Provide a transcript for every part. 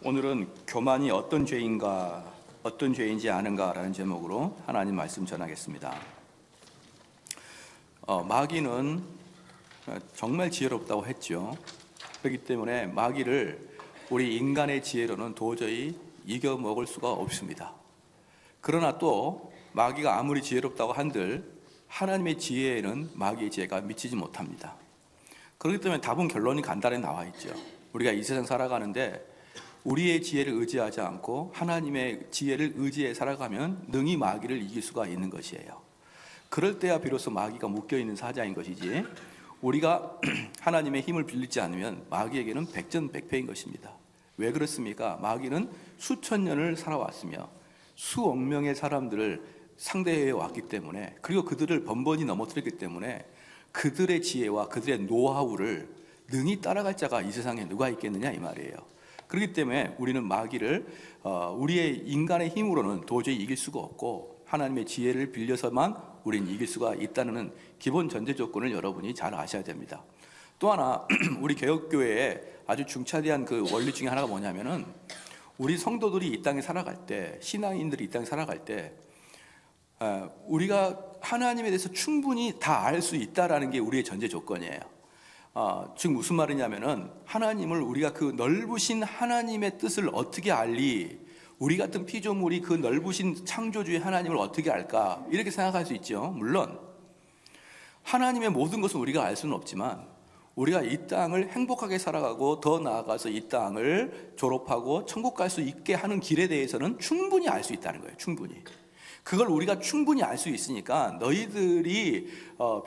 오늘은 교만이 어떤 죄인가, 어떤 죄인지 아는가라는 제목으로 하나님 말씀 전하겠습니다. 마귀는 정말 지혜롭다고 했죠. 그렇기 때문에 마귀를 우리 인간의 지혜로는 도저히 이겨먹을 수가 없습니다. 그러나 또 마귀가 아무리 지혜롭다고 한들 하나님의 지혜에는 마귀의 지혜가 미치지 못합니다. 그렇기 때문에 답은 결론이 간단히 나와 있죠. 우리가 이 세상 살아가는데 우리의 지혜를 의지하지 않고 하나님의 지혜를 의지해 살아가면 능히 마귀를 이길 수가 있는 것이에요. 그럴 때야 비로소 마귀가 묶여있는 사자인 것이지, 우리가 하나님의 힘을 빌리지 않으면 마귀에게는 백전백패인 것입니다. 왜 그렇습니까? 마귀는 수천 년을 살아왔으며 수억 명의 사람들을 상대해 왔기 때문에, 그리고 그들을 번번이 넘어뜨렸기 때문에 그들의 지혜와 그들의 노하우를 능히 따라갈 자가 이 세상에 누가 있겠느냐 이 말이에요. 그렇기 때문에 우리는 마귀를 우리의 인간의 힘으로는 도저히 이길 수가 없고, 하나님의 지혜를 빌려서만 우리는 이길 수가 있다는 기본 전제 조건을 여러분이 잘 아셔야 됩니다. 또 하나, 우리 개혁교회에 아주 중차대한 그 원리 중에 하나가 뭐냐면은, 우리 성도들이 이 땅에 살아갈 때, 신앙인들이 이 땅에 살아갈 때 우리가 하나님에 대해서 충분히 다 알 수 있다라는 게 우리의 전제 조건이에요. 즉 무슨 말이냐면은, 하나님을 우리가 그 넓으신 하나님의 뜻을 어떻게 알리, 우리 같은 피조물이 그 넓으신 창조주의 하나님을 어떻게 알까, 이렇게 생각할 수 있죠. 물론 하나님의 모든 것을 우리가 알 수는 없지만, 우리가 이 땅을 행복하게 살아가고 더 나아가서 이 땅을 졸업하고 천국 갈 수 있게 하는 길에 대해서는 충분히 알 수 있다는 거예요. 충분히. 그걸 우리가 충분히 알 수 있으니까 너희들이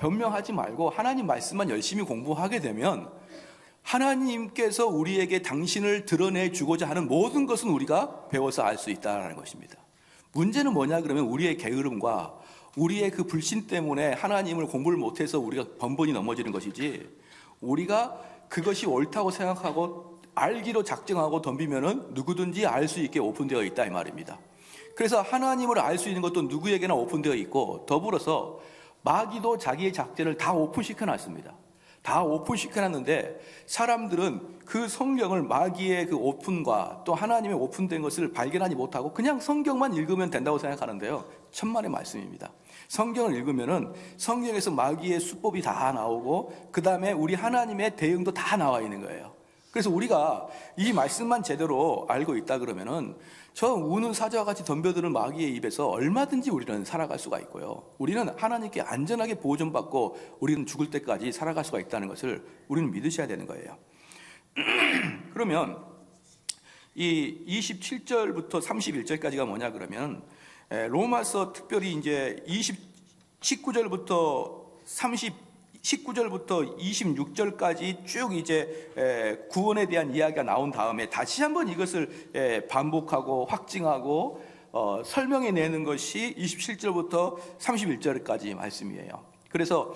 변명하지 말고 하나님 말씀만 열심히 공부하게 되면 하나님께서 우리에게 당신을 드러내주고자 하는 모든 것은 우리가 배워서 알 수 있다는 것입니다. 문제는 뭐냐 그러면, 우리의 게으름과 우리의 그 불신 때문에 하나님을 공부를 못해서 우리가 번번이 넘어지는 것이지, 우리가 그것이 옳다고 생각하고 알기로 작정하고 덤비면은 누구든지 알 수 있게 오픈되어 있다 이 말입니다. 그래서 하나님을 알 수 있는 것도 누구에게나 오픈되어 있고, 더불어서 마귀도 자기의 작전을 다 오픈시켜 놨습니다. 다 오픈시켜 놨는데 사람들은 그 성경을, 마귀의 그 오픈과 또 하나님의 오픈된 것을 발견하지 못하고 그냥 성경만 읽으면 된다고 생각하는데요, 천만의 말씀입니다. 성경을 읽으면은 성경에서 마귀의 수법이 다 나오고, 그 다음에 우리 하나님의 대응도 다 나와 있는 거예요. 그래서 우리가 이 말씀만 제대로 알고 있다 그러면은 저 우는 사자와 같이 덤벼드는 마귀의 입에서 얼마든지 우리는 살아갈 수가 있고요, 우리는 하나님께 안전하게 보존받고 우리는 죽을 때까지 살아갈 수가 있다는 것을 우리는 믿으셔야 되는 거예요. 그러면 이 27절부터 31절까지가 뭐냐 그러면, 로마서 특별히 이제 19절부터 19절부터 26절까지 쭉 이제 구원에 대한 이야기가 나온 다음에 다시 한번 이것을 반복하고 확증하고 설명해내는 것이 27절부터 31절까지 말씀이에요. 그래서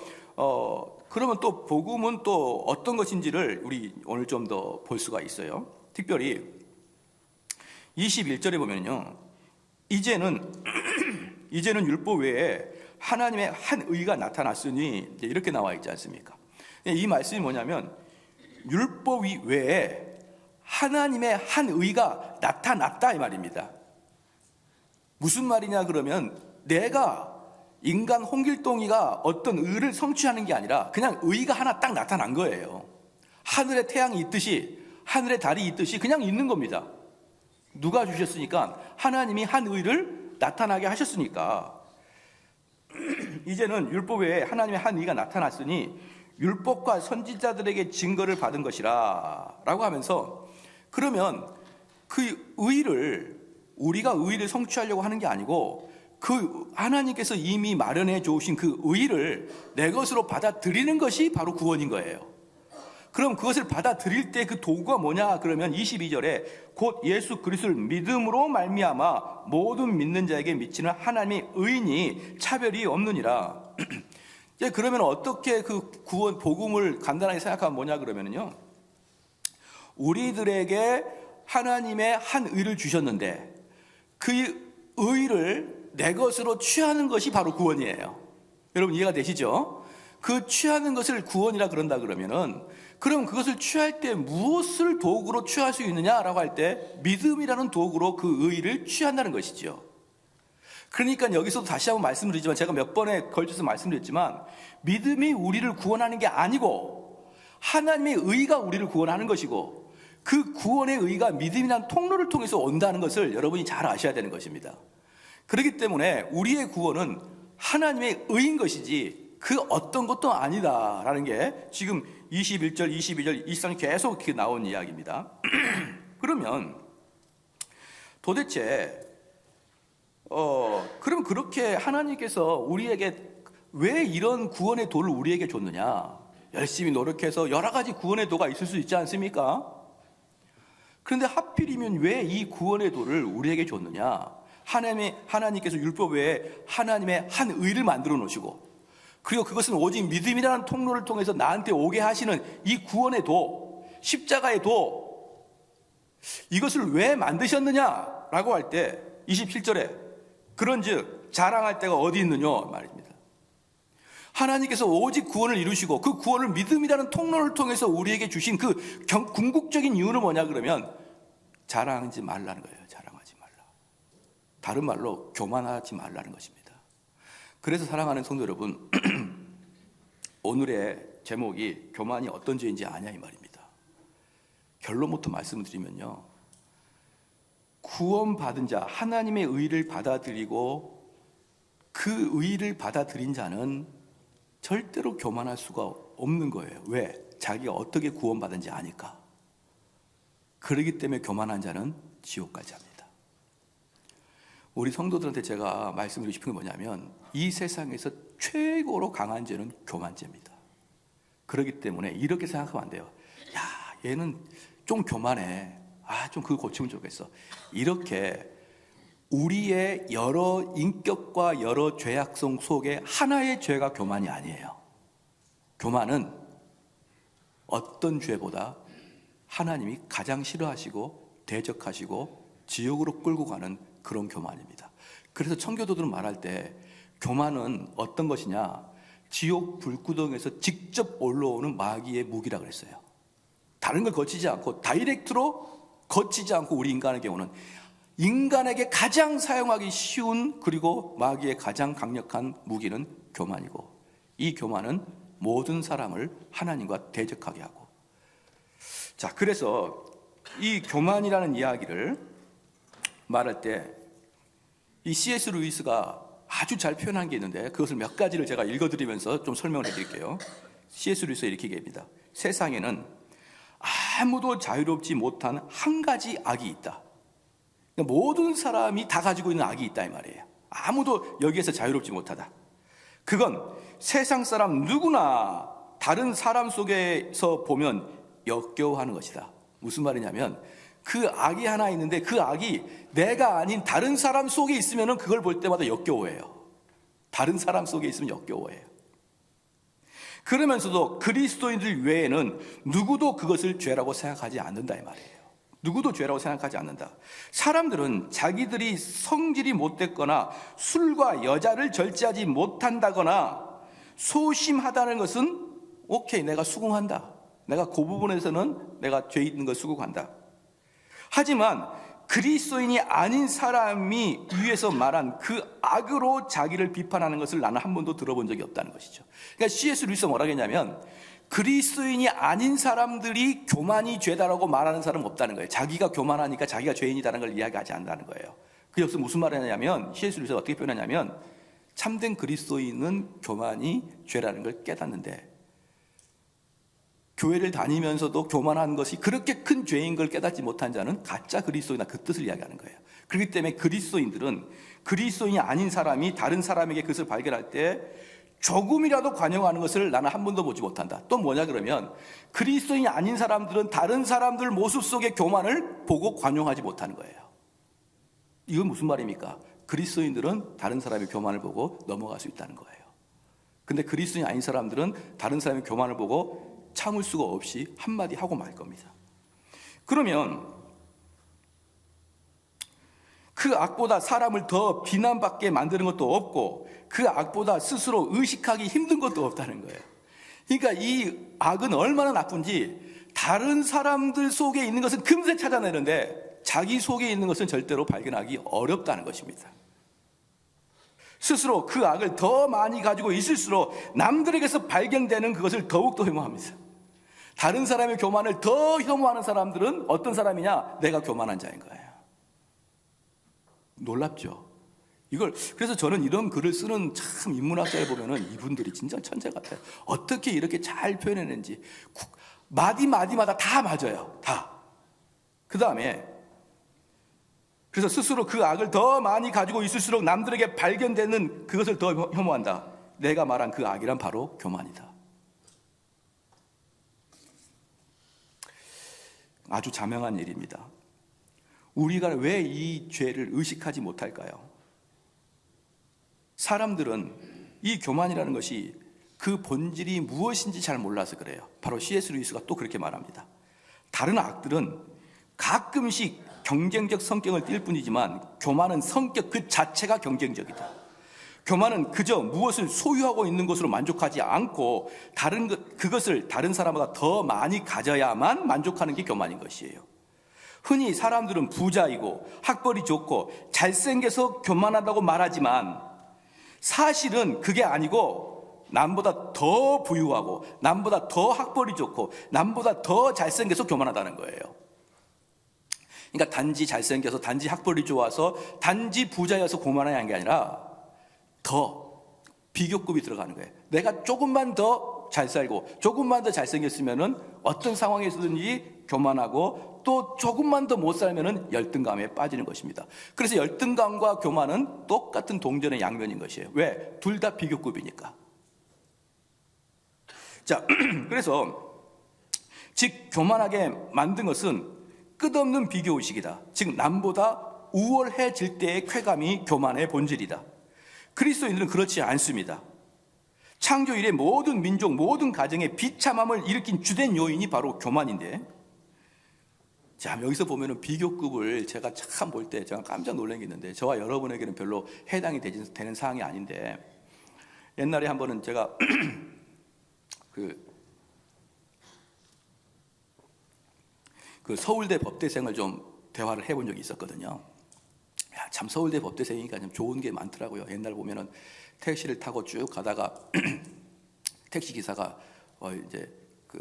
그러면 또 복음은 또 어떤 것인지를 우리 오늘 좀 더 볼 수가 있어요. 특별히 21절에 보면요, 이제는 율법 외에 하나님의 한 의가 나타났으니, 이렇게 나와 있지 않습니까? 이 말씀이 뭐냐면, 율법 외에 하나님의 한 의가 나타났다 이 말입니다. 무슨 말이냐 그러면, 내가 인간 홍길동이가 어떤 의를 성취하는 게 아니라 그냥 의가 하나 딱 나타난 거예요. 하늘에 태양이 있듯이, 하늘에 달이 있듯이 그냥 있는 겁니다. 누가 주셨으니까? 하나님이 한 의를 나타나게 하셨으니까. 이제는 율법 외에 하나님의 한 의가 나타났으니 율법과 선지자들에게 증거를 받은 것이라 라고 하면서, 그러면 그 의를, 우리가 의를 성취하려고 하는 게 아니고 그 하나님께서 이미 마련해 주신 그 의를 내 것으로 받아들이는 것이 바로 구원인 거예요. 그럼 그것을 받아들일 때 그 도구가 뭐냐 그러면, 22절에 곧 예수 그리스도를 믿음으로 말미암아 모든 믿는 자에게 미치는 하나님의 의인이 차별이 없느니라. 그러면 어떻게 그 구원 복음을 간단하게 생각하면 뭐냐 그러면요, 우리들에게 하나님의 한 의를 주셨는데 그 의를 내 것으로 취하는 것이 바로 구원이에요. 여러분 이해가 되시죠? 그 취하는 것을 구원이라 그런다 그러면은, 그럼 그것을 취할 때 무엇을 도구로 취할 수 있느냐라고 할 때 믿음이라는 도구로 그 의의를 취한다는 것이죠. 그러니까 여기서도 다시 한번 말씀드리지만, 제가 몇 번에 걸쳐서 말씀드렸지만, 믿음이 우리를 구원하는 게 아니고 하나님의 의가 우리를 구원하는 것이고, 그 구원의 의가 믿음이라는 통로를 통해서 온다는 것을 여러분이 잘 아셔야 되는 것입니다. 그렇기 때문에 우리의 구원은 하나님의 의인 것이지 그 어떤 것도 아니다라는 게 지금 21절, 22절, 23절 계속 이렇게 나온 이야기입니다. 그러면 도대체 그럼 그렇게 하나님께서 우리에게 왜 이런 구원의 도를 우리에게 줬느냐? 열심히 노력해서 여러 가지 구원의 도가 있을 수 있지 않습니까? 그런데 하필이면 왜 이 구원의 도를 우리에게 줬느냐? 하나님께서 율법 외에 하나님의 한 의를 만들어 놓으시고, 그리고 그것은 오직 믿음이라는 통로를 통해서 나한테 오게 하시는 이 구원의 도, 십자가의 도, 이것을 왜 만드셨느냐라고 할 때 27절에 그런즉 자랑할 때가 어디 있느냐 말입니다. 하나님께서 오직 구원을 이루시고 그 구원을 믿음이라는 통로를 통해서 우리에게 주신 그 궁극적인 이유는 뭐냐 그러면 자랑하지 말라는 거예요. 자랑하지 말라. 다른 말로 교만하지 말라는 것입니다. 그래서 사랑하는 성도 여러분, 오늘의 제목이 교만이 어떤 죄인지 아냐 이 말입니다. 결론부터 말씀드리면요, 구원받은 자, 하나님의 의를 받아들이고 그 의를 받아들인 자는 절대로 교만할 수가 없는 거예요. 왜? 자기가 어떻게 구원받은지 아니까. 그렇기 때문에 교만한 자는 지옥까지 합니다. 우리 성도들한테 제가 말씀드리고 싶은 게 뭐냐면, 이 세상에서 최고로 강한 죄는 교만죄입니다. 그렇기 때문에 이렇게 생각하면 안 돼요. 야, 얘는 좀 교만해. 좀 그거 고치면 좋겠어. 이렇게 우리의 여러 인격과 여러 죄악성 속에 하나의 죄가 교만이 아니에요. 교만은 어떤 죄보다 하나님이 가장 싫어하시고 대적하시고 지옥으로 끌고 가는 그런 교만입니다. 그래서 청교도들은 말할 때 교만은 어떤 것이냐, 지옥 불구덩에서 직접 올라오는 마귀의 무기라 그랬어요. 다른 걸 거치지 않고 다이렉트로 거치지 않고 우리 인간의 경우는 인간에게 가장 사용하기 쉬운, 그리고 마귀의 가장 강력한 무기는 교만이고, 이 교만은 모든 사람을 하나님과 대적하게 하고. 자, 그래서 이 교만이라는 이야기를 말할 때 이 C.S. 루이스가 아주 잘 표현한 게 있는데, 그것을 몇 가지를 제가 읽어드리면서 좀 설명을 해드릴게요. C.S. 루이스가 이렇게 얘기합니다. 세상에는 아무도 자유롭지 못한 한 가지 악이 있다. 모든 사람이 다 가지고 있는 악이 있다 이 말이에요. 아무도 여기에서 자유롭지 못하다. 그건 세상 사람 누구나 다른 사람 속에서 보면 역겨워하는 것이다. 무슨 말이냐면, 그 악이 하나 있는데 그 악이 내가 아닌 다른 사람 속에 있으면 그걸 볼 때마다 역겨워해요. 다른 사람 속에 있으면 역겨워해요. 그러면서도 그리스도인들 외에는 누구도 그것을 죄라고 생각하지 않는다 이 말이에요. 누구도 죄라고 생각하지 않는다. 사람들은 자기들이 성질이 못됐거나 술과 여자를 절제하지 못한다거나 소심하다는 것은 오케이, 내가 수긍한다. 내가 그 부분에서는 내가 죄 있는 걸 수긍한다. 하지만 그리스도인이 아닌 사람이 위에서 말한 그 악으로 자기를 비판하는 것을 나는 한 번도 들어본 적이 없다는 것이죠. 그러니까 C.S. 루이스가 뭐라고 했냐면, 그리스도인이 아닌 사람들이 교만이 죄다라고 말하는 사람은 없다는 거예요. 자기가 교만하니까 자기가 죄인이라는 걸 이야기하지 않는다는 거예요. 그 여기서 무슨 말을 하냐면, C.S. 루이스가 어떻게 표현하냐면, 참된 그리스도인은 교만이 죄라는 걸 깨닫는데, 교회를 다니면서도 교만한 것이 그렇게 큰 죄인 걸 깨닫지 못한 자는 가짜 그리스도이나 그 뜻을 이야기하는 거예요. 그렇기 때문에 그리스도인들은 그리스도인이 아닌 사람이 다른 사람에게 그것을 발견할 때 조금이라도 관용하는 것을 나는 한 번도 보지 못한다. 또 뭐냐 그러면, 그리스도인이 아닌 사람들은 다른 사람들 모습 속의 교만을 보고 관용하지 못하는 거예요. 이건 무슨 말입니까? 그리스도인들은 다른 사람의 교만을 보고 넘어갈 수 있다는 거예요. 근데 그리스도인이 아닌 사람들은 다른 사람의 교만을 보고 참을 수가 없이 한마디 하고 말 겁니다. 그러면 그 악보다 사람을 더 비난받게 만드는 것도 없고, 그 악보다 스스로 의식하기 힘든 것도 없다는 거예요. 그러니까 이 악은 얼마나 나쁜지 다른 사람들 속에 있는 것은 금세 찾아내는데 자기 속에 있는 것은 절대로 발견하기 어렵다는 것입니다. 스스로 그 악을 더 많이 가지고 있을수록 남들에게서 발견되는 그것을 더욱더 혐오합니다. 다른 사람의 교만을 더 혐오하는 사람들은 어떤 사람이냐? 내가 교만한 자인 거예요. 놀랍죠? 그래서 저는 이런 글을 쓰는 참 인문학자에 보면은 이분들이 진짜 천재 같아요. 어떻게 이렇게 잘 표현했는지. 마디마디마다 다 맞아요. 다. 그 다음에 그래서 스스로 그 악을 더 많이 가지고 있을수록 남들에게 발견되는 그것을 더 혐오한다. 내가 말한 그 악이란 바로 교만이다. 아주 자명한 일입니다. 우리가 왜 이 죄를 의식하지 못할까요? 사람들은 이 교만이라는 것이 그 본질이 무엇인지 잘 몰라서 그래요. 바로 C.S. 루이스가 또 그렇게 말합니다. 다른 악들은 가끔씩 경쟁적 성격을 띌 뿐이지만 교만은 성격 그 자체가 경쟁적이다. 교만은 그저 무엇을 소유하고 있는 것으로 만족하지 않고 그것을 다른 사람보다 더 많이 가져야만 만족하는 게 교만인 것이에요. 흔히 사람들은 부자이고 학벌이 좋고 잘생겨서 교만하다고 말하지만 사실은 그게 아니고 남보다 더 부유하고 남보다 더 학벌이 좋고 남보다 더 잘생겨서 교만하다는 거예요. 그러니까 단지 잘생겨서 단지 학벌이 좋아서 단지 부자여서 교만한 게 아니라 더 비교급이 들어가는 거예요. 내가 조금만 더 잘 살고 조금만 더 잘생겼으면은 어떤 상황에서든지 교만하고 또 조금만 더 못 살면은 열등감에 빠지는 것입니다. 그래서 열등감과 교만은 똑같은 동전의 양면인 것이에요. 왜? 둘 다 비교급이니까. 자, 그래서 즉 교만하게 만든 것은 끝없는 비교의식이다. 즉 남보다 우월해질 때의 쾌감이 교만의 본질이다. 그리스도인들은 그렇지 않습니다. 창조 이래 모든 민족, 모든 가정의 비참함을 일으킨 주된 요인이 바로 교만인데, 자, 여기서 보면은 비교급을 제가 참 볼 때 제가 깜짝 놀란 게 있는데, 저와 여러분에게는 별로 해당이 되는 사항이 아닌데, 옛날에 한 번은 제가 그 서울대 법대생을 좀 대화를 해본 적이 있었거든요. 야, 참 서울대 법대생이니까 좀 좋은 게 많더라고요. 옛날 보면은 택시를 타고 쭉 가다가 택시 기사가 이제 그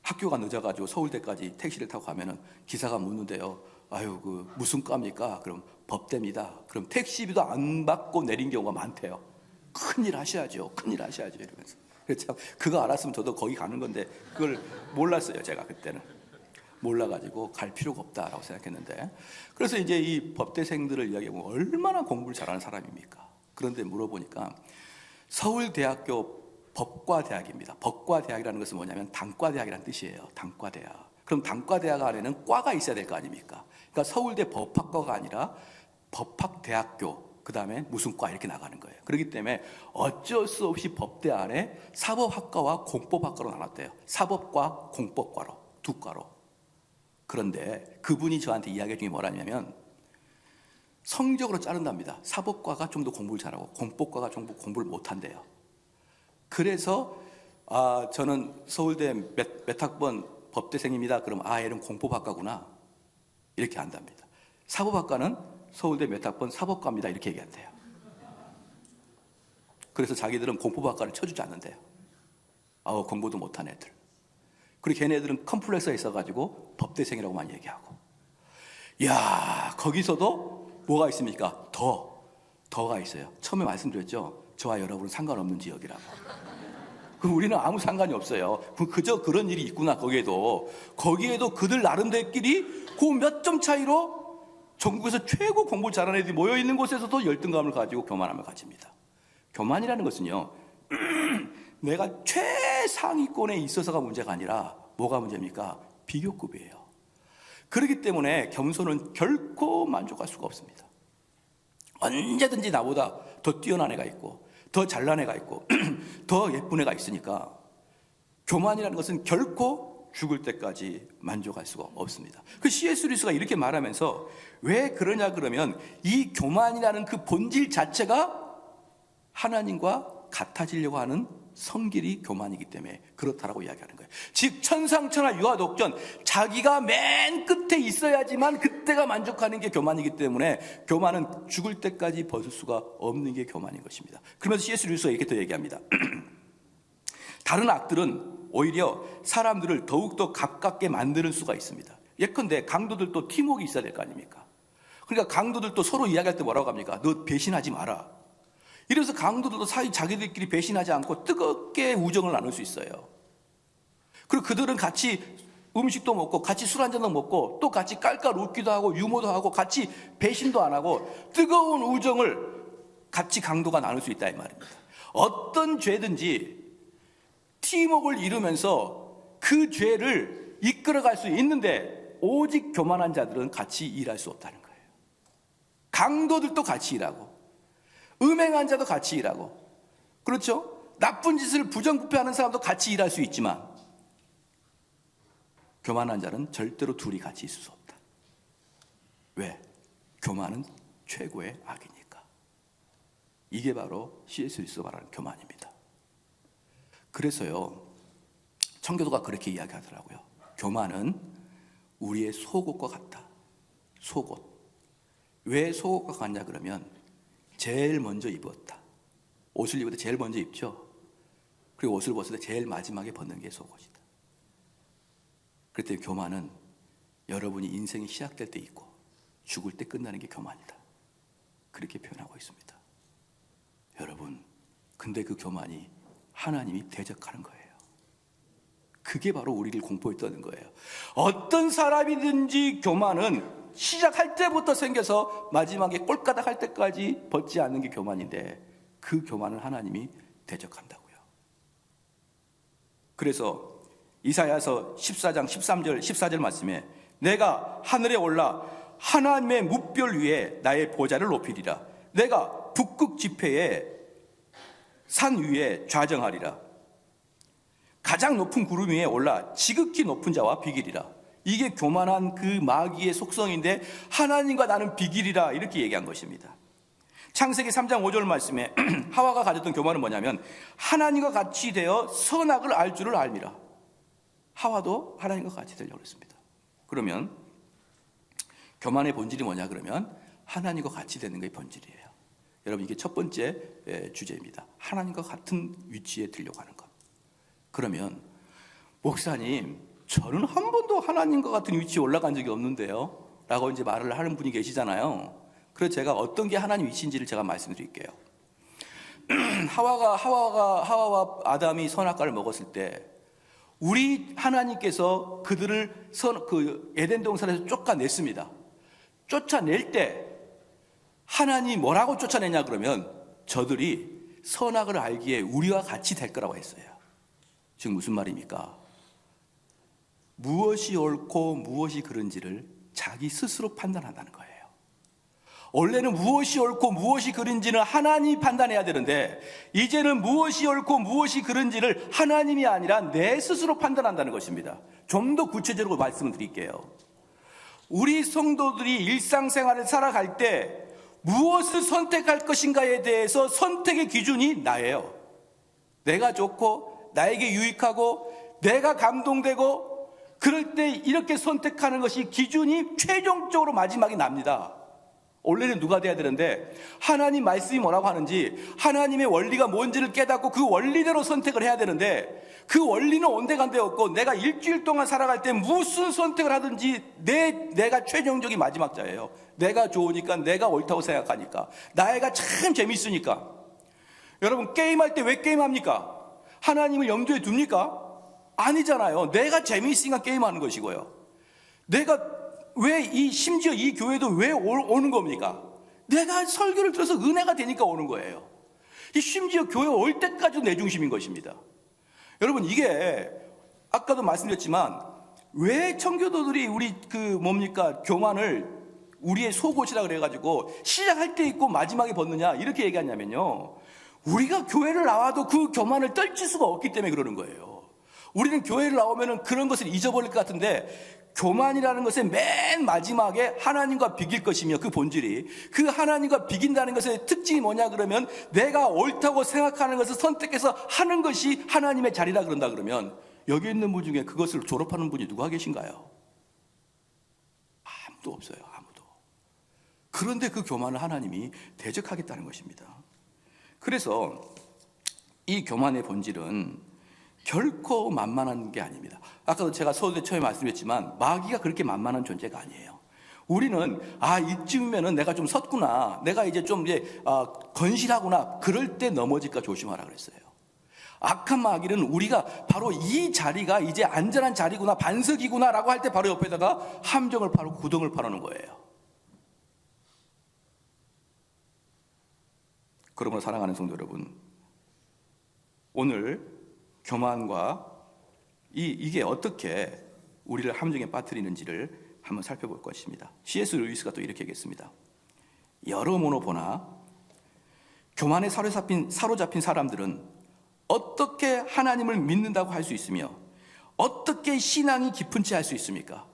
학교가 늦어가지고 서울대까지 택시를 타고 가면은 기사가 묻는데요. 아유, 그 무슨 과입니까? 그럼 법대입니다. 그럼 택시비도 안 받고 내린 경우가 많대요. 큰일 하셔야죠. 큰일 하셔야죠. 이러면서. 그래서 참 그거 알았으면 저도 거기 가는 건데 그걸 몰랐어요. 제가 그때는. 몰라가지고 갈 필요가 없다라고 생각했는데, 그래서 이제 이 법대생들을 이야기하면 얼마나 공부를 잘하는 사람입니까? 그런데 물어보니까 서울대학교 법과대학입니다. 법과대학이라는 것은 뭐냐면 단과대학이라는 뜻이에요. 단과대학. 그럼 단과대학 안에는 과가 있어야 될 거 아닙니까? 그러니까 서울대 법학과가 아니라 법학대학교, 그 다음에 무슨 과 이렇게 나가는 거예요. 그렇기 때문에 어쩔 수 없이 법대 안에 사법학과와 공법학과로 나눴대요. 사법과 공법과로, 두 과로. 그런데 그분이 저한테 이야기 중에 뭐라냐면 성적으로 자른답니다. 사법과가 좀 더 공부를 잘하고 공법과가 좀 더 공부를 못한대요. 그래서 저는 서울대 몇 학번 법대생입니다. 그럼 얘는 공법학과구나 이렇게 한답니다. 사법학과는 서울대 몇 학번 사법과입니다 이렇게 얘기한대요. 그래서 자기들은 공법학과를 쳐주지 않는데요. 공부도 못한 애들. 그리고 걔네들은 컴플렉스가 있어가지고 법대생이라고만 얘기하고. 야, 거기서도 뭐가 있습니까? 더가 있어요. 처음에 말씀드렸죠. 저와 여러분은 상관없는 지역이라고. 그럼 우리는 아무 상관이 없어요. 그저 그런 일이 있구나. 거기에도 그들 나름대로끼리 그 몇 점 차이로 전국에서 최고 공부 잘하는 애들이 모여있는 곳에서도 열등감을 가지고 교만함을 가집니다. 교만이라는 것은요, 내가 최상위권에 있어서가 문제가 아니라 뭐가 문제입니까? 비교급이에요. 그렇기 때문에 겸손은 결코 만족할 수가 없습니다. 언제든지 나보다 더 뛰어난 애가 있고 더 잘난 애가 있고 더 예쁜 애가 있으니까 교만이라는 것은 결코 죽을 때까지 만족할 수가 없습니다. 그 C.S. 루이스가 이렇게 말하면서 왜 그러냐 그러면 이 교만이라는 그 본질 자체가 하나님과 같아지려고 하는 성길이 교만이기 때문에 그렇다라고 이야기하는 거예요. 즉 천상천하 유아독전, 자기가 맨 끝에 있어야지만 그때가 만족하는 게 교만이기 때문에 교만은 죽을 때까지 벗을 수가 없는 게 교만인 것입니다. 그러면서 C.S. 루소가 이렇게 또 얘기합니다. 다른 악들은 오히려 사람들을 더욱더 가깝게 만드는 수가 있습니다. 예컨대 강도들도 팀워크가 있어야 될 거 아닙니까? 그러니까 강도들도 서로 이야기할 때 뭐라고 합니까? 너 배신하지 마라. 이래서 강도들도 사이 자기들끼리 배신하지 않고 뜨겁게 우정을 나눌 수 있어요. 그리고 그들은 같이 음식도 먹고 같이 술 한잔도 먹고 또 같이 깔깔 웃기도 하고 유머도 하고 같이 배신도 안 하고 뜨거운 우정을 같이 강도가 나눌 수 있다 이 말입니다. 어떤 죄든지 팀워크를 이루면서 그 죄를 이끌어갈 수 있는데 오직 교만한 자들은 같이 일할 수 없다는 거예요. 강도들도 같이 일하고 음행한 자도 같이 일하고, 그렇죠? 나쁜 짓을 부정부패하는 사람도 같이 일할 수 있지만 교만한 자는 절대로 둘이 같이 있을 수 없다. 왜? 교만은 최고의 악이니까. 이게 바로 C.S. 루소가 말하는 교만입니다. 그래서요, 청교도가 그렇게 이야기하더라고요. 교만은 우리의 속옷과 같다. 속옷. 왜 속옷과 같냐 그러면 제일 먼저 입었다. 옷을 입을 때 제일 먼저 입죠. 그리고 옷을 벗을 때 제일 마지막에 벗는 게 속옷이다. 그때 교만은 여러분이 인생이 시작될 때 있고 죽을 때 끝나는 게 교만이다. 그렇게 표현하고 있습니다. 여러분, 근데 그 교만이 하나님이 대적하는 거예요. 그게 바로 우리를 공포에 떠는 거예요. 어떤 사람이든지 교만은 시작할 때부터 생겨서 마지막에 꼴까닥 할 때까지 벗지 않는 게 교만인데 그 교만을 하나님이 대적한다고요. 그래서 이사야서 14장 13절 14절 말씀에 내가 하늘에 올라 하나님의 뭇별 위에 나의 보좌를 높이리라. 내가 북극 지폐에 산 위에 좌정하리라. 가장 높은 구름 위에 올라 지극히 높은 자와 비기리라. 이게 교만한 그 마귀의 속성인데 하나님과 나는 비기리라 이렇게 얘기한 것입니다. 창세기 3장 5절 말씀에 하와가 가졌던 교만은 뭐냐면 하나님과 같이 되어 선악을 알 줄을 알미라. 하와도 하나님과 같이 되려고 했습니다. 그러면 교만의 본질이 뭐냐 그러면 하나님과 같이 되는 게 본질이에요. 여러분, 이게 첫 번째 주제입니다. 하나님과 같은 위치에 들려고 하는 것. 그러면 목사님, 저는 한 번도 하나님과 같은 위치에 올라간 적이 없는데요 라고 이제 말을 하는 분이 계시잖아요. 그래서 제가 어떤 게 하나님 위치인지를 제가 말씀드릴게요. 하와와 아담이 선악과를 먹었을 때 우리 하나님께서 그들을 그 에덴 동산에서 쫓아냈습니다. 쫓아낼 때 하나님이 뭐라고 쫓아내냐 그러면 저들이 선악을 알기에 우리와 같이 될 거라고 했어요. 지금 무슨 말입니까? 무엇이 옳고 무엇이 그른지를 자기 스스로 판단한다는 거예요. 원래는 무엇이 옳고 무엇이 그른지는 하나님이 판단해야 되는데 이제는 무엇이 옳고 무엇이 그른지를 하나님이 아니라 내 스스로 판단한다는 것입니다. 좀 더 구체적으로 말씀을 드릴게요. 우리 성도들이 일상생활을 살아갈 때 무엇을 선택할 것인가에 대해서 선택의 기준이 나예요. 내가 좋고 나에게 유익하고 내가 감동되고 그럴 때 이렇게 선택하는 것이 기준이 최종적으로 마지막에 납니다. 원래는 누가 돼야 되는데 하나님 말씀이 뭐라고 하는지 하나님의 원리가 뭔지를 깨닫고 그 원리대로 선택을 해야 되는데 그 원리는 온데간데 없고 내가 일주일 동안 살아갈 때 무슨 선택을 하든지 내가 최종적인 마지막 자예요. 내가 좋으니까 내가 옳다고 생각하니까 나이가 참 재밌으니까. 여러분, 게임할 때 왜 게임합니까? 하나님을 염두에 둡니까? 아니잖아요. 내가 재미있으니까 게임하는 것이고요. 내가 심지어 이 교회도 왜 오는 겁니까? 내가 설교를 들어서 은혜가 되니까 오는 거예요. 심지어 교회 올 때까지도 내 중심인 것입니다. 여러분, 이게 아까도 말씀드렸지만 왜 청교도들이 우리 교만을 우리의 속옷이라 그래가지고 시작할 때 입고 마지막에 벗느냐 이렇게 얘기하냐면요, 우리가 교회를 나와도 그 교만을 떨칠 수가 없기 때문에 그러는 거예요. 우리는 교회를 나오면 그런 것을 잊어버릴 것 같은데, 교만이라는 것의 맨 마지막에 하나님과 비길 것이며, 그 본질이, 그 하나님과 비긴다는 것의 특징이 뭐냐 그러면, 내가 옳다고 생각하는 것을 선택해서 하는 것이 하나님의 자리라 그런다 그러면, 여기 있는 분 중에 그것을 졸업하는 분이 누가 계신가요? 아무도 없어요. 아무도. 그런데 그 교만을 하나님이 대적하겠다는 것입니다. 그래서 이 교만의 본질은 결코 만만한 게 아닙니다. 아까도 제가 서두에 처음에 말씀드렸지만, 마귀가 그렇게 만만한 존재가 아니에요. 우리는 이쯤이면은 내가 좀 섰구나, 내가 이제 좀 건실하구나, 그럴 때 넘어질까 조심하라 그랬어요. 악한 마귀는 우리가 바로 이 자리가 이제 안전한 자리구나, 반석이구나 라고 할 때 바로 옆에다가 함정을 파고 구덩을 파놓는 거예요. 그러므로 사랑하는 성도 여러분, 오늘 교만과 이게 어떻게 우리를 함정에 빠뜨리는지를 한번 살펴볼 것입니다. C.S. 루이스가 또 이렇게 얘기했습니다. 여러모로 보나 교만에 사로잡힌 사람들은 어떻게 하나님을 믿는다고 할 수 있으며 어떻게 신앙이 깊은 채 할 수 있습니까?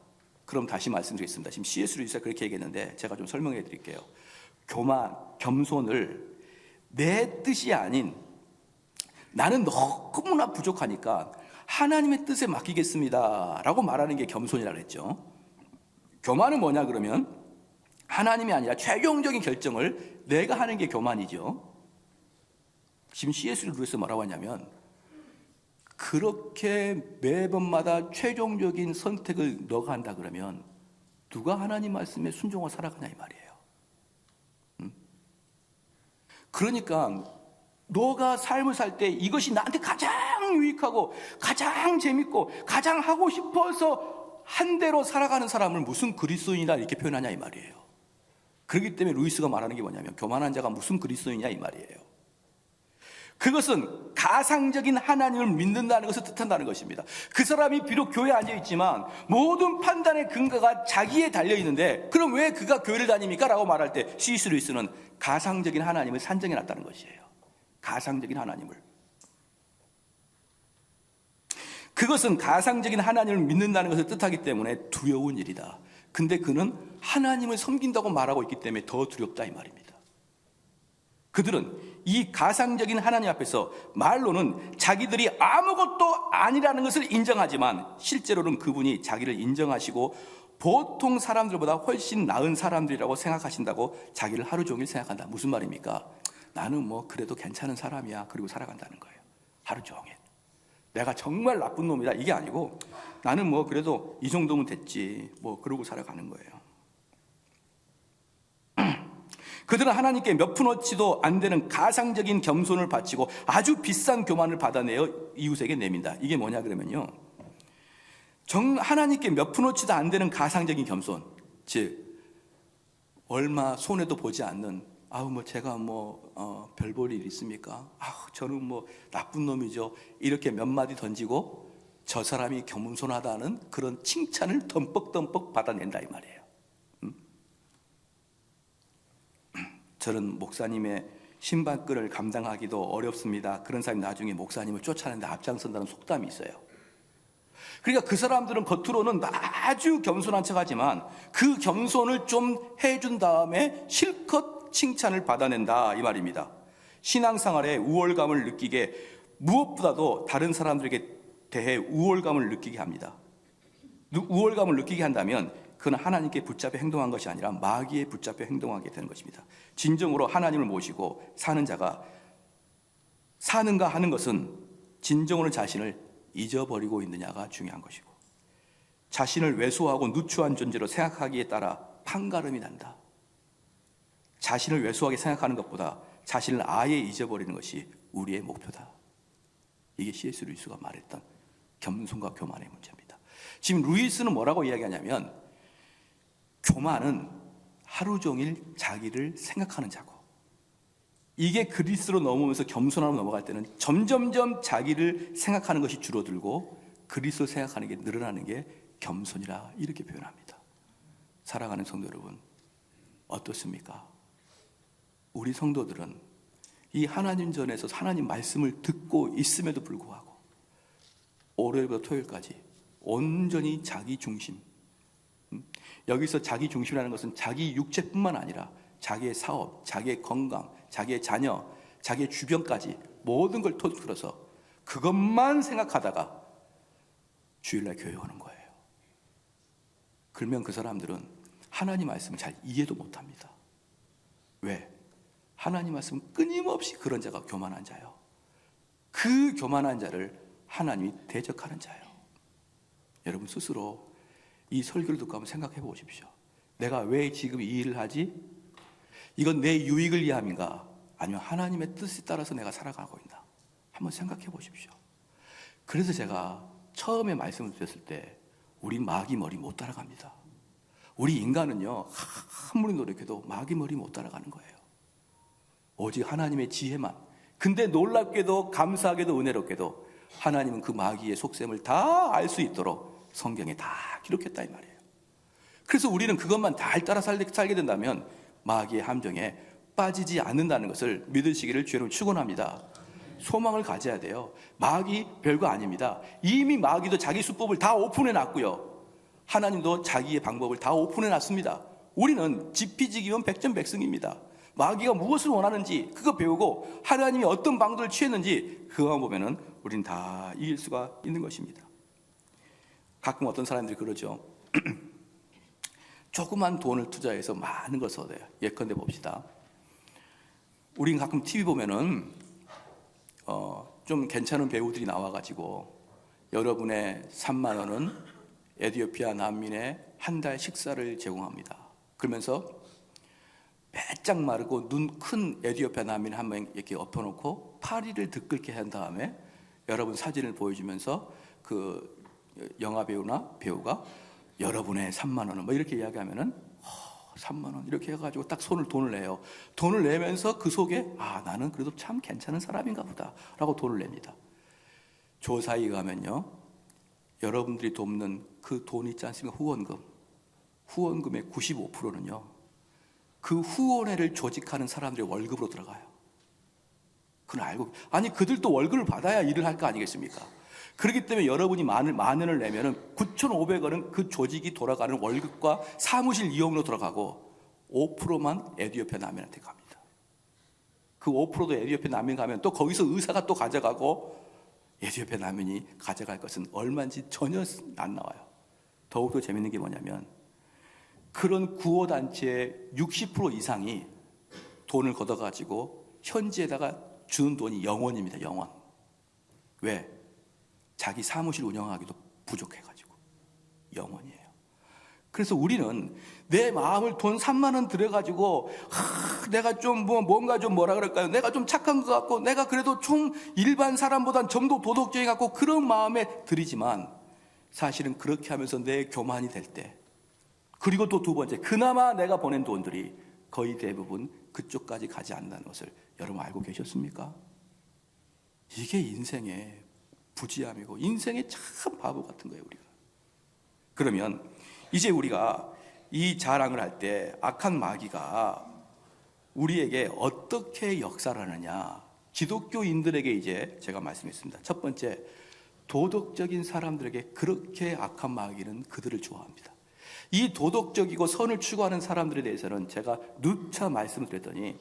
그럼 다시 말씀드리겠습니다. 지금 C.S. 루이스가 그렇게 얘기했는데 제가 좀 설명해 드릴게요. 겸손을 내 뜻이 아닌 나는 너무나 부족하니까 하나님의 뜻에 맡기겠습니다 라고 말하는 게 겸손이라고 했죠. 교만은 뭐냐 그러면 하나님이 아니라 최종적인 결정을 내가 하는 게 교만이죠. 지금 C.S. 루이스가 뭐라고 하냐면, 그렇게 매번마다 최종적인 선택을 너가 한다 그러면 누가 하나님 말씀에 순종하고 살아가냐 이 말이에요. 그러니까 너가 삶을 살 때 이것이 나한테 가장 유익하고 가장 재밌고 가장 하고 싶어서 한 대로 살아가는 사람을 무슨 그리스도인이다 이렇게 표현하냐 이 말이에요. 그렇기 때문에 루이스가 말하는 게 뭐냐면, 교만한 자가 무슨 그리스도인이냐 이 말이에요. 그것은 가상적인 하나님을 믿는다는 것을 뜻한다는 것입니다. 그 사람이 비록 교회에 앉아있지만 모든 판단의 근거가 자기에 달려있는데, 그럼 왜 그가 교회를 다닙니까? 라고 말할 때 C.S. 루이스는 가상적인 하나님을 산정해놨다는 것이에요. 가상적인 하나님을. 그것은 가상적인 하나님을 믿는다는 것을 뜻하기 때문에 두려운 일이다. 근데 그는 하나님을 섬긴다고 말하고 있기 때문에 더 두렵다 이 말입니다. 그들은 이 가상적인 하나님 앞에서 말로는 자기들이 아무것도 아니라는 것을 인정하지만 실제로는 그분이 자기를 인정하시고 보통 사람들보다 훨씬 나은 사람들이라고 생각하신다고 자기를 하루 종일 생각한다. 무슨 말입니까? 나는 뭐 그래도 괜찮은 사람이야 그리고 살아간다는 거예요. 하루 종일 내가 정말 나쁜 놈이다 이게 아니고, 나는 뭐 그래도 이 정도면 됐지 뭐 그러고 살아가는 거예요. 그들은 하나님께 몇 푼어치도 안 되는 가상적인 겸손을 바치고 아주 비싼 교만을 받아내어 이웃에게 내민다. 이게 뭐냐 그러면요, 하나님께 몇 푼어치도 안 되는 가상적인 겸손, 즉 얼마 손해도 보지 않는, 뭐 제가 별 볼 일 있습니까? 저는 뭐 나쁜 놈이죠, 이렇게 몇 마디 던지고 저 사람이 겸손하다는 그런 칭찬을 덤뻑덤뻑 받아낸다 이 말이에요. 저는 목사님의 신발끈을 감당하기도 어렵습니다. 그런 사람이 나중에 목사님을 쫓아내는데 앞장선다는 속담이 있어요. 그러니까 그 사람들은 겉으로는 아주 겸손한 척하지만 그 겸손을 좀 해준 다음에 실컷 칭찬을 받아낸다 이 말입니다. 신앙생활에 우월감을 느끼게, 무엇보다도 다른 사람들에게 대해 우월감을 느끼게 합니다. 우월감을 느끼게 한다면 그는 하나님께 붙잡혀 행동한 것이 아니라 마귀에 붙잡혀 행동하게 되는 것입니다. 진정으로 하나님을 모시고 사는 자가 사는가 하는 것은 진정으로 자신을 잊어버리고 있느냐가 중요한 것이고, 자신을 왜소하고 누추한 존재로 생각하기에 따라 판가름이 난다. 자신을 왜소하게 생각하는 것보다 자신을 아예 잊어버리는 것이 우리의 목표다. 이게 C.S. 루이스가 말했던 겸손과 교만의 문제입니다. 지금 루이스는 뭐라고 이야기하냐면, 교만은 하루 종일 자기를 생각하는 자고, 이게 그리스로 넘어오면서 겸손함으로 넘어갈 때는 점점점 자기를 생각하는 것이 줄어들고 그리스도 생각하는 게 늘어나는 게 겸손이라 이렇게 표현합니다. 사랑하는 성도 여러분, 어떻습니까? 우리 성도들은 이 하나님 전에서 하나님 말씀을 듣고 있음에도 불구하고 월요일부터 토요일까지 온전히 자기 중심. 여기서 자기 중심이라는 것은 자기 육체뿐만 아니라 자기의 사업, 자기의 건강, 자기의 자녀, 자기의 주변까지 모든 걸 통틀어서 그것만 생각하다가 주일날 교회 오는 거예요. 그러면 그 사람들은 하나님 말씀을 잘 이해도 못합니다. 왜? 하나님 말씀은 끊임없이 그런 자가 교만한 자요. 그 교만한 자를 하나님이 대적하는 자예요. 여러분 스스로 이 설교를 듣고 한번 생각해 보십시오. 내가 왜 지금 이 일을 하지? 이건 내 유익을 위함인가? 아니면 하나님의 뜻에 따라서 내가 살아가고 있나? 한번 생각해 보십시오. 그래서 제가 처음에 말씀을 드렸을 때 우리 마귀 머리 못 따라갑니다. 우리 인간은요, 아무리 노력해도 마귀 머리 못 따라가는 거예요. 오직 하나님의 지혜만. 근데 놀랍게도 감사하게도 은혜롭게도 하나님은 그 마귀의 속셈을 다 알 수 있도록 성경에 다 기록했다 이 말이에요. 그래서 우리는 그것만 잘 따라 살게 된다면 마귀의 함정에 빠지지 않는다는 것을 믿으시기를 주로 축원합니다. 소망을 가져야 돼요. 마귀 별거 아닙니다. 이미 마귀도 자기 수법을 다 오픈해 놨고요. 하나님도 자기의 방법을 다 오픈해 놨습니다. 우리는 지피지기면 백전백승입니다. 마귀가 무엇을 원하는지 그거 배우고 하나님이 어떤 방도를 취했는지 그거만 보면은 우리는 다 이길 수가 있는 것입니다. 가끔 어떤 사람들이 그러죠. 조그만 돈을 투자해서 많은 걸 써야 돼요. 예컨대 봅시다. 우린 가끔 TV 보면은 좀 괜찮은 배우들이 나와가지고 여러분의 3만 원은 에티오피아 난민의 한 달 식사를 제공합니다. 그러면서 빼짝 마르고 눈 큰 에티오피아 난민 한 명 이렇게 엎어놓고 파리를 들끓게 한 다음에 여러분 사진을 보여주면서 그 영화 배우가 여러분의 3만 원은 뭐 이렇게 이야기하면은 3만 원 이렇게 해가지고 딱 돈을 내요. 돈을 내면서 그 속에 나는 그래도 참 괜찮은 사람인가 보다 라고 돈을 냅니다. 조사에 가면요, 여러분들이 돕는 그 돈 있지 않습니까? 후원금의 95%는요 그 후원회를 조직하는 사람들의 월급으로 들어가요. 그건 알고, 아니 그들도 월급을 받아야 일을 할 거 아니겠습니까? 그렇기 때문에 여러분이 만 원을 내면은 9,500원은 그 조직이 돌아가는 월급과 사무실 이용으로 들어가고 5%만 에티오피아 난민한테 갑니다. 그 5%도 에티오피아 난민 가면 또 거기서 의사가 또 가져가고 에티오피아 난민이 가져갈 것은 얼마인지 전혀 안 나와요. 더욱더 재밌는 게 뭐냐면 그런 구호단체의 60% 이상이 돈을 걷어가지고 현지에다가 주는 돈이 영원입니다. 영원. 왜? 자기 사무실 운영하기도 부족해가지고 영원이에요. 그래서 우리는 내 마음을 돈 3만 원 들여가지고 내가 좀 뭔가 좀 뭐라 그럴까요? 내가 좀 착한 것 같고 내가 그래도 좀 일반 사람보단 좀 더 도덕적인 것 같고 그런 마음에 들이지만 사실은 그렇게 하면서 내 교만이 될 때, 그리고 또 두 번째, 그나마 내가 보낸 돈들이 거의 대부분 그쪽까지 가지 않는다는 것을 여러분 알고 계셨습니까? 이게 인생의 부지함이고 인생의 참 바보 같은 거예요, 우리가. 그러면 이제 우리가 이 자랑을 할 때 악한 마귀가 우리에게 어떻게 역사를 하느냐, 기독교인들에게 이제 제가 말씀했습니다. 첫 번째, 도덕적인 사람들에게 그렇게 악한 마귀는 그들을 좋아합니다. 이 도덕적이고 선을 추구하는 사람들에 대해서는 제가 누차 말씀을 드렸더니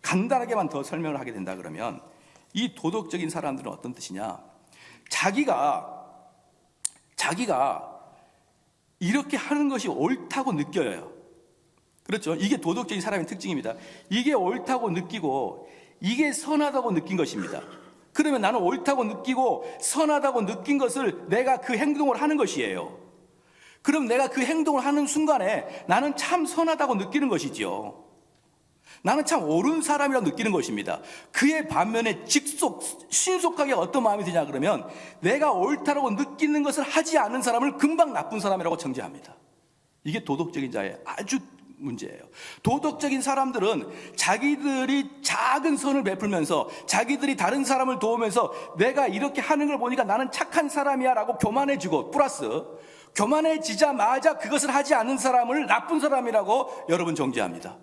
간단하게만 더 설명을 하게 된다 그러면, 이 도덕적인 사람들은 어떤 뜻이냐, 자기가 이렇게 하는 것이 옳다고 느껴요. 그렇죠? 이게 도덕적인 사람의 특징입니다. 이게 옳다고 느끼고 이게 선하다고 느낀 것입니다. 그러면 나는 옳다고 느끼고 선하다고 느낀 것을 내가 그 행동을 하는 것이에요. 그럼 내가 그 행동을 하는 순간에 나는 참 선하다고 느끼는 것이지요. 나는 참 옳은 사람이라고 느끼는 것입니다. 그의 반면에 신속하게 어떤 마음이 드냐 그러면, 내가 옳다라고 느끼는 것을 하지 않은 사람을 금방 나쁜 사람이라고 정죄합니다. 이게 도덕적인 자의 아주 문제예요. 도덕적인 사람들은 자기들이 작은 선을 베풀면서 자기들이 다른 사람을 도우면서 내가 이렇게 하는 걸 보니까 나는 착한 사람이야 라고 교만해지고, 플러스 교만해지자마자 그것을 하지 않는 사람을 나쁜 사람이라고 여러분 정죄합니다.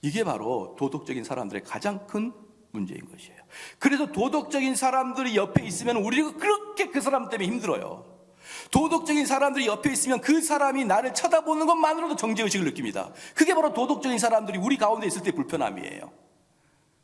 이게 바로 도덕적인 사람들의 가장 큰 문제인 것이에요. 그래서 도덕적인 사람들이 옆에 있으면 우리가 그렇게 그 사람 때문에 힘들어요. 도덕적인 사람들이 옆에 있으면 그 사람이 나를 쳐다보는 것만으로도 정죄의식을 느낍니다. 그게 바로 도덕적인 사람들이 우리 가운데 있을 때 불편함이에요.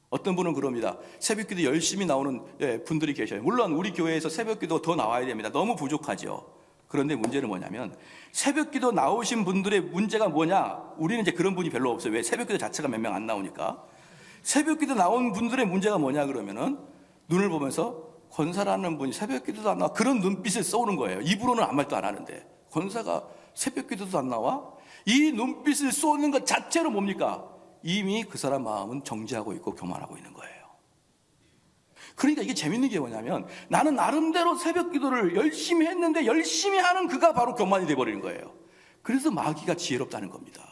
어떤 분은 그럽니다. 새벽기도 열심히 나오는 분들이 계셔요. 물론 우리 교회에서 새벽기도 더 나와야 됩니다. 너무 부족하죠. 그런데 문제는 뭐냐면 새벽기도 나오신 분들의 문제가 뭐냐? 우리는 이제 그런 분이 별로 없어요. 왜? 새벽기도 자체가 몇 명 안 나오니까. 새벽기도 나온 분들의 문제가 뭐냐 그러면은 눈을 보면서 권사라는 분이 새벽기도도 안 나와, 그런 눈빛을 쏘는 거예요. 입으로는 아무 말도 안 하는데 권사가 새벽기도도 안 나와? 이 눈빛을 쏘는 것 자체로 뭡니까? 이미 그 사람 마음은 정죄하고 있고 교만하고 있는 거예요. 그러니까 이게 재밌는 게 뭐냐면 나는 나름대로 새벽기도를 열심히 했는데 열심히 하는 그가 바로 교만이 돼버리는 거예요. 그래서 마귀가 지혜롭다는 겁니다.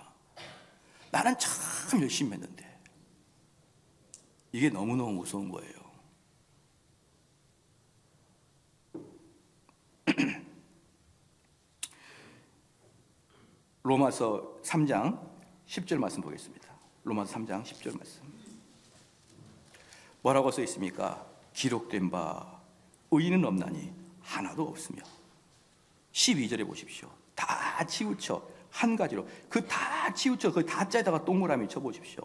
나는 참 열심히 했는데. 이게 너무너무 무서운 거예요. 로마서 3장 10절 말씀 보겠습니다. 로마서 3장 10절 말씀. 뭐라고 써 있습니까? 기록된 바 의인은 없나니 하나도 없으며. 12절에 보십시오. 다 치우쳐 한 가지로, 그 다 치우쳐 그 다자에다가 동그라미 쳐보십시오.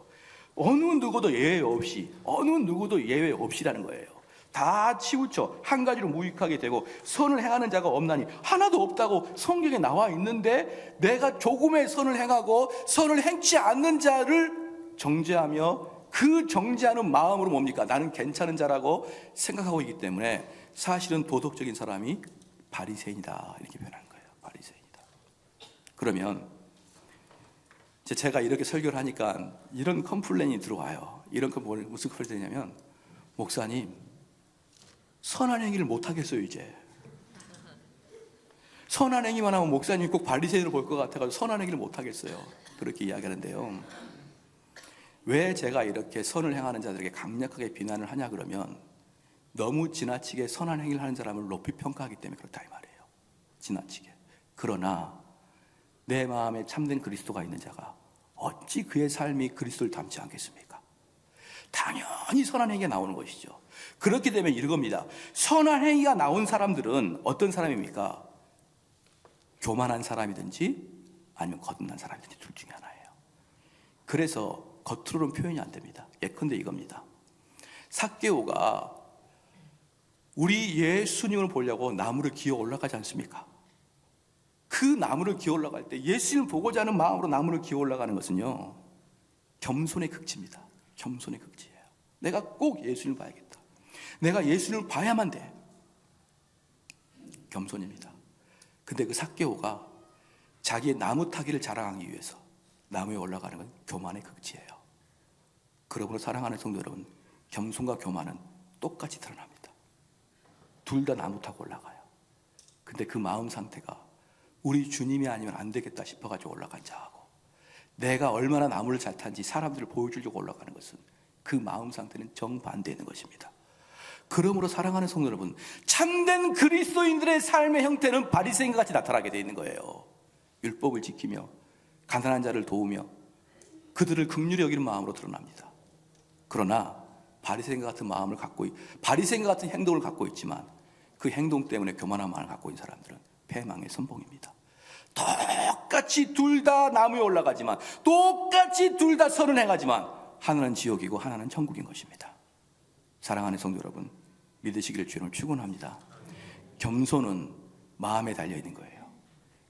어느 누구도 예외 없이, 어느 누구도 예외 없이라는 거예요. 다 치우쳐 한 가지로 무익하게 되고 선을 행하는 자가 없나니 하나도 없다고 성경에 나와 있는데 내가 조금의 선을 행하고 선을 행치 않는 자를 정죄하며 그 정죄하는 마음으로 뭡니까? 나는 괜찮은 자라고 생각하고 있기 때문에 사실은 도덕적인 사람이 바리새인이다 이렇게 표현하는 거예요. 바리새인이다. 그러면 제가 이렇게 설교를 하니까 이런 컴플레인이 들어와요. 이런 거 무슨 컴플레인이냐면 목사님 선한 행위를 못 하겠어요. 이제 선한 행위만 하면 목사님이 꼭 바리새인으로 볼 것 같아가지고 선한 행위를 못 하겠어요. 그렇게 이야기하는데요. 왜 제가 이렇게 선을 행하는 자들에게 강력하게 비난을 하냐 그러면 너무 지나치게 선한 행위를 하는 사람을 높이 평가하기 때문에 그렇다 이 말이에요. 지나치게. 그러나 내 마음에 참된 그리스도가 있는 자가 어찌 그의 삶이 그리스도를 닮지 않겠습니까? 당연히 선한 행위가 나오는 것이죠. 그렇게 되면 이겁니다. 선한 행위가 나온 사람들은 어떤 사람입니까? 교만한 사람이든지 아니면 거듭난 사람이든지 둘 중에 하나예요. 그래서 겉으로는 표현이 안 됩니다. 예컨대 이겁니다. 삭개오가 우리 예수님을 보려고 나무를 기어 올라가지 않습니까? 그 나무를 기어 올라갈 때 예수님을 보고자 하는 마음으로 나무를 기어 올라가는 것은요 겸손의 극치입니다. 겸손의 극치예요. 내가 꼭 예수님을 봐야겠다. 내가 예수님을 봐야만 돼. 겸손입니다. 근데 그 삭개오가 자기의 나무 타기를 자랑하기 위해서 나무에 올라가는 건 교만의 극치예요. 그러므로 사랑하는 성도 여러분, 겸손과 교만은 똑같이 드러납니다. 둘 다 나무 타고 올라가요. 근데 그 마음 상태가 우리 주님이 아니면 안 되겠다 싶어가지고 올라간 자하고 내가 얼마나 나무를 잘 탄지 사람들을 보여주려고 올라가는 것은 그 마음 상태는 정반대인 것입니다. 그러므로 사랑하는 성도 여러분, 참된 그리스도인들의 삶의 형태는 바리새인과 같이 나타나게 되어 있는 거예요. 율법을 지키며 가난한 자를 도우며 그들을 긍휼히 여기는 마음으로 드러납니다. 그러나 바리새인과 같은 마음을 갖고 바리새인과 같은 행동을 갖고 있지만 그 행동 때문에 교만한 마음을 갖고 있는 사람들은 패망의 선봉입니다. 똑같이 둘 다 나무에 올라가지만 똑같이 둘 다 선을 행하지만 하나는 지옥이고 하나는 천국인 것입니다. 사랑하는 성도 여러분, 믿으시기를 주님을 축원합니다. 겸손은 마음에 달려있는 거예요.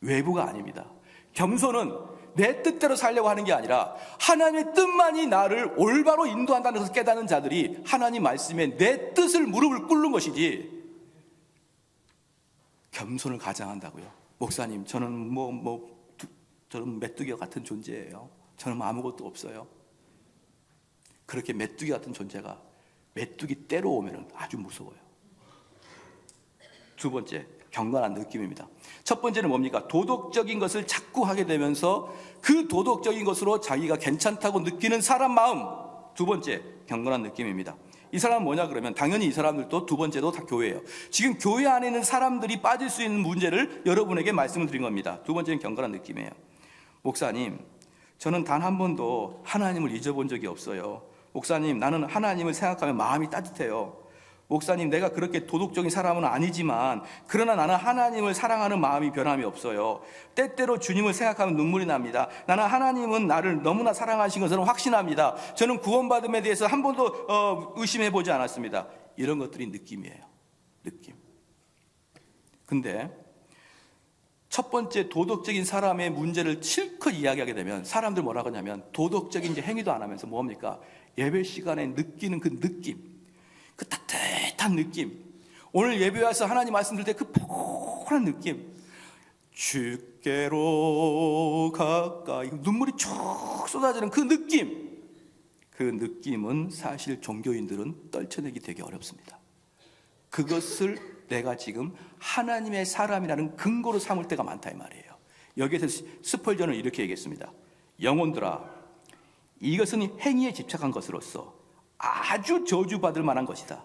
외부가 아닙니다. 겸손은 내 뜻대로 살려고 하는 게 아니라 하나님의 뜻만이 나를 올바로 인도한다는 것을 깨닫는 자들이 하나님 말씀에 내 뜻을 무릎을 꿇는 것이지, 겸손을 가장한다고요. 목사님, 저는 저는 메뚜기와 같은 존재예요. 저는 아무것도 없어요. 그렇게 메뚜기 같은 존재가 메뚜기 떼로 오면 아주 무서워요. 두 번째, 경건한 느낌입니다. 첫 번째는 뭡니까? 도덕적인 것을 자꾸 하게 되면서 그 도덕적인 것으로 자기가 괜찮다고 느끼는 사람 마음. 두 번째, 경건한 느낌입니다. 이 사람은 뭐냐 그러면 당연히 이 사람들도 두 번째도 다 교회예요. 지금 교회 안에 있는 사람들이 빠질 수 있는 문제를 여러분에게 말씀을 드린 겁니다. 두 번째는 경건한 느낌이에요. 목사님, 저는 단 한 번도 하나님을 잊어본 적이 없어요. 목사님, 나는 하나님을 생각하면 마음이 따뜻해요. 목사님, 내가 그렇게 도덕적인 사람은 아니지만 그러나 나는 하나님을 사랑하는 마음이 변함이 없어요. 때때로 주님을 생각하면 눈물이 납니다. 나는 하나님은 나를 너무나 사랑하신 것을 확신합니다. 저는 구원받음에 대해서 한 번도 의심해보지 않았습니다. 이런 것들이 느낌이에요. 느낌. 근데 첫 번째 도덕적인 사람의 문제를 실컷 이야기하게 되면 사람들 뭐라고 하냐면 도덕적인 이제 행위도 안 하면서 뭡니까? 예배 시간에 느끼는 그 느낌, 그 따뜻한 느낌, 오늘 예배 와서 하나님 말씀 들을 때 그 포근한 느낌, 주께로 가까이 눈물이 쭉 쏟아지는 그 느낌, 그 느낌은 사실 종교인들은 떨쳐내기 되게 어렵습니다. 그것을 내가 지금 하나님의 사람이라는 근거로 삼을 때가 많다 이 말이에요. 여기에서 스펄전은 이렇게 얘기했습니다. 영혼들아, 이것은 행위에 집착한 것으로서 아주 저주받을 만한 것이다.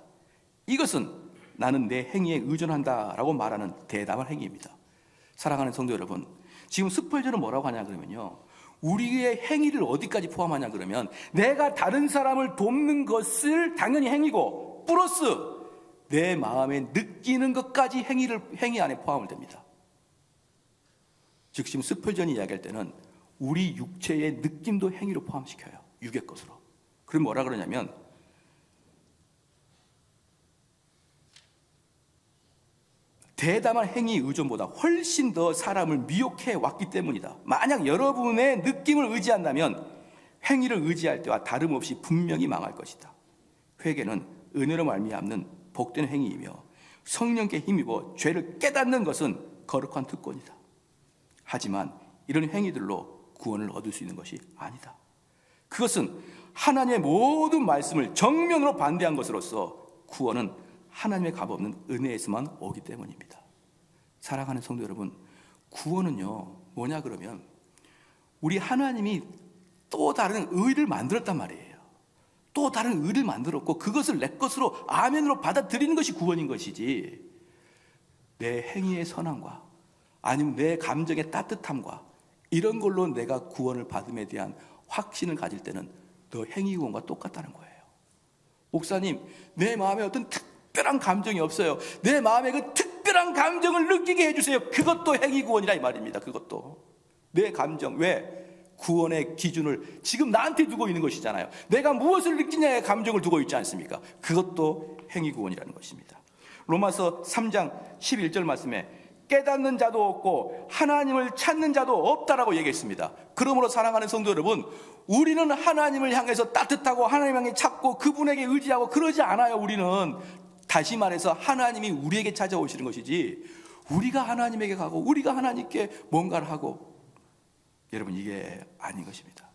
이것은 나는 내 행위에 의존한다라고 말하는 대담한 행위입니다. 사랑하는 성도 여러분, 지금 스펄전은 뭐라고 하냐 그러면요, 우리의 행위를 어디까지 포함하냐 그러면 내가 다른 사람을 돕는 것을 당연히 행위고 플러스 내 마음에 느끼는 것까지 행위 안에 포함을 됩니다. 즉 지금 스펄전이 이야기할 때는 우리 육체의 느낌도 행위로 포함시켜요. 육의 것으로. 그럼 뭐라 그러냐면 대담한 행위 의존보다 훨씬 더 사람을 미혹해 왔기 때문이다. 만약 여러분의 느낌을 의지한다면 행위를 의지할 때와 다름없이 분명히 망할 것이다. 회개는 은혜로 말미암는 복된 행위이며 성령께 힘입어 죄를 깨닫는 것은 거룩한 특권이다. 하지만 이런 행위들로 구원을 얻을 수 있는 것이 아니다. 그것은 하나님의 모든 말씀을 정면으로 반대한 것으로서 구원은 하나님의 값없는 은혜에서만 오기 때문입니다. 사랑하는 성도 여러분, 구원은요 뭐냐 그러면 우리 하나님이 또 다른 의를 만들었단 말이에요. 또 다른 의를 만들었고 그것을 내 것으로 아멘으로 받아들이는 것이 구원인 것이지, 내 행위의 선함과 아니면 내 감정의 따뜻함과 이런 걸로 내가 구원을 받음에 대한 확신을 가질 때는 너 행위 구원과 똑같다는 거예요. 목사님, 내 마음에 어떤 특별한 감정이 없어요. 내 마음에 그 특별한 감정을 느끼게 해주세요. 그것도 행위 구원이라 이 말입니다. 그것도 내 감정, 왜? 구원의 기준을 지금 나한테 두고 있는 것이잖아요. 내가 무엇을 느끼냐의 감정을 두고 있지 않습니까? 그것도 행위 구원이라는 것입니다. 로마서 3장 11절 말씀에 깨닫는 자도 없고 하나님을 찾는 자도 없다라고 얘기했습니다. 그러므로 사랑하는 성도 여러분, 우리는 하나님을 향해서 따뜻하고 하나님 향해 찾고 그분에게 의지하고 그러지 않아요. 우리는 다시 말해서 하나님이 우리에게 찾아오시는 것이지 우리가 하나님에게 가고 우리가 하나님께 뭔가를 하고, 여러분 이게 아닌 것입니다.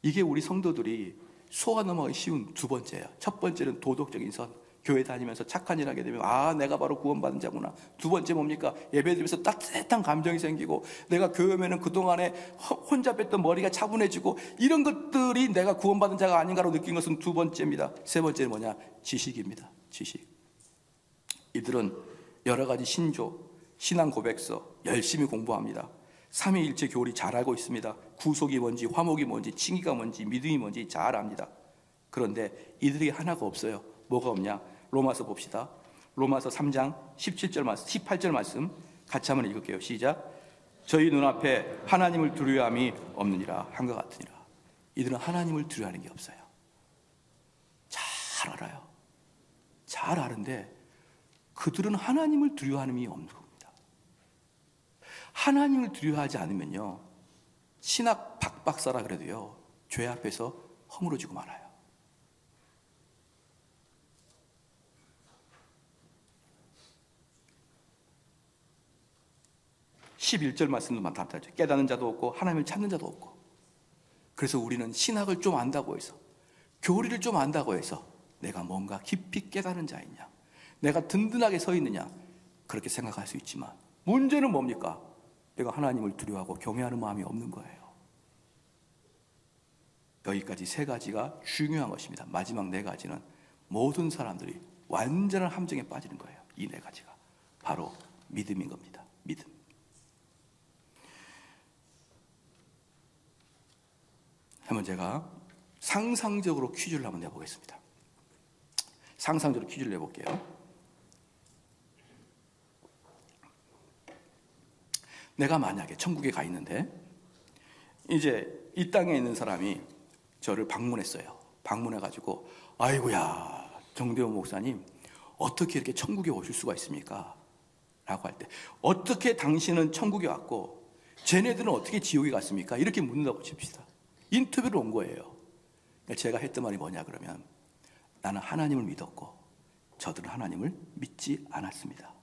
이게 우리 성도들이 소화 넘어가기 쉬운 두 번째예요. 첫 번째는 도덕적인 선, 교회 다니면서 착한 일 하게 되면 아 내가 바로 구원받은 자구나. 두 번째 뭡니까? 예배드리면서 따뜻한 감정이 생기고 내가 교회 오면은 그동안에 혼자 뺐던 머리가 차분해지고 이런 것들이 내가 구원받은 자가 아닌가로 느낀 것은 두 번째입니다. 세 번째는 뭐냐? 지식입니다. 지식. 이들은 여러 가지 신조, 신앙 고백서 열심히 공부합니다. 삼위일체 교리 잘 알고 있습니다. 구속이 뭔지, 화목이 뭔지, 칭의가 뭔지, 믿음이 뭔지 잘 압니다. 그런데 이들이 하나가 없어요. 뭐가 없냐? 로마서 봅시다. 로마서 3장 17절 말씀, 18절 말씀 같이 한번 읽을게요. 시작. 저희 눈앞에 하나님을 두려워함이 없느니라 한 것 같으니라. 이들은 하나님을 두려워하는 게 없어요. 잘 알아요. 잘 아는데 그들은 하나님을 두려워함이 없는 겁니다. 하나님을 두려워하지 않으면요, 신학 박박사라 그래도요 죄 앞에서 허물어지고 말아요. 11절 말씀도 마찬가지죠. 깨닫는 자도 없고 하나님을 찾는 자도 없고. 그래서 우리는 신학을 좀 안다고 해서, 교리를 좀 안다고 해서 내가 뭔가 깊이 깨달은 자이냐, 내가 든든하게 서 있느냐 그렇게 생각할 수 있지만 문제는 뭡니까? 내가 하나님을 두려워하고 경외하는 마음이 없는 거예요. 여기까지 세 가지가 중요한 것입니다. 마지막 네 가지는 모든 사람들이 완전한 함정에 빠지는 거예요. 이 네 가지가 바로 믿음인 겁니다. 믿음. 한번 제가 상상적으로 퀴즈를 한번 내보겠습니다. 상상적으로 퀴즈를 내볼게요. 내가 만약에 천국에 가 있는데 이제 이 땅에 있는 사람이 저를 방문했어요. 방문해가지고 아이고야 정대원 목사님 어떻게 이렇게 천국에 오실 수가 있습니까? 라고 할 때 어떻게 당신은 천국에 왔고 쟤네들은 어떻게 지옥에 갔습니까? 이렇게 묻는다고 칩시다. 인터뷰를 온 거예요. 제가 했던 말이 뭐냐 그러면 나는 하나님을 믿었고 저들은 하나님을 믿지 않았습니다.